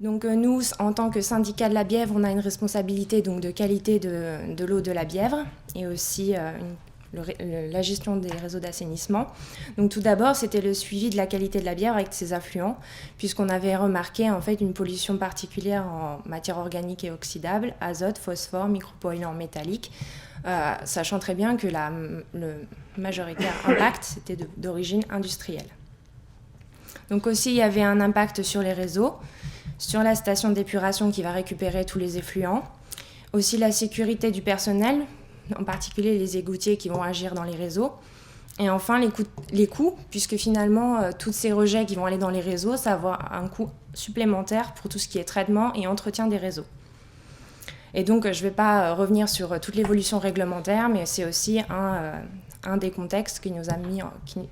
Donc nous, en tant que syndicat de la Bièvre, on a une responsabilité donc, de qualité de l'eau de la Bièvre et aussi la gestion des réseaux d'assainissement. Donc tout d'abord, c'était le suivi de la qualité de la Bièvre avec ses affluents, puisqu'on avait remarqué en fait une pollution particulière en matière organique et oxydable, azote, phosphore, micropolluants métalliques, sachant très bien que le majoritaire impact c'était d'origine industrielle. Donc aussi, il y avait un impact sur les réseaux, sur la station d'épuration qui va récupérer tous les effluents, aussi la sécurité du personnel, en particulier les égoutiers qui vont agir dans les réseaux, et enfin les coûts, puisque finalement tous ces rejets qui vont aller dans les réseaux, ça va avoir un coût supplémentaire pour tout ce qui est traitement et entretien des réseaux. Et donc je ne vais pas revenir sur toute l'évolution réglementaire, mais c'est aussi un des contextes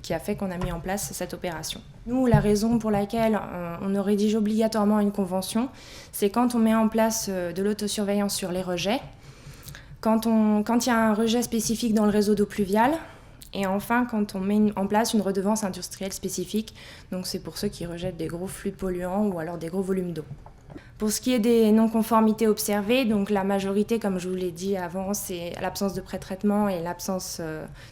qui a fait qu'on a mis en place cette opération. Nous, la raison pour laquelle on rédige obligatoirement une convention, c'est quand on met en place de l'autosurveillance sur les rejets, quand il y a un rejet spécifique dans le réseau d'eau pluviale, et enfin quand on met en place une redevance industrielle spécifique, donc c'est pour ceux qui rejettent des gros flux polluants ou alors des gros volumes d'eau. Pour ce qui est des non-conformités observées, donc la majorité, comme je vous l'ai dit avant, c'est l'absence de pré-traitement et l'absence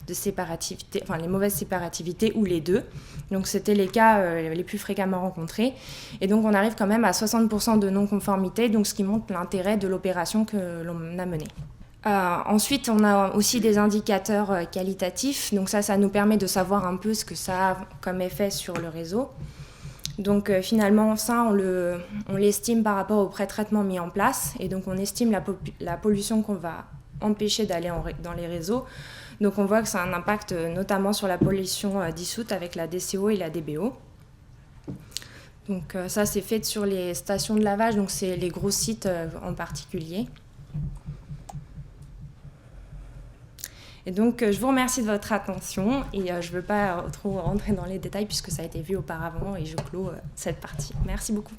de séparativité, enfin les mauvaises séparativités ou les deux. Donc c'était les cas les plus fréquemment rencontrés. Et donc on arrive quand même à 60% de non-conformité, donc ce qui montre l'intérêt de l'opération que l'on a menée. Ensuite, on a aussi des indicateurs qualitatifs. Donc ça nous permet de savoir un peu ce que ça a comme effet sur le réseau. Donc finalement, ça, on l'estime par rapport au pré-traitement mis en place. Et donc on estime la pollution qu'on va empêcher d'aller dans les réseaux. Donc on voit que ça a un impact notamment sur la pollution dissoute avec la DCO et la DBO. Donc ça, c'est fait sur les stations de lavage, donc c'est les gros sites en particulier. Et donc, je vous remercie de votre attention et je ne veux pas trop rentrer dans les détails puisque ça a été vu auparavant et je clôt cette partie. Merci beaucoup.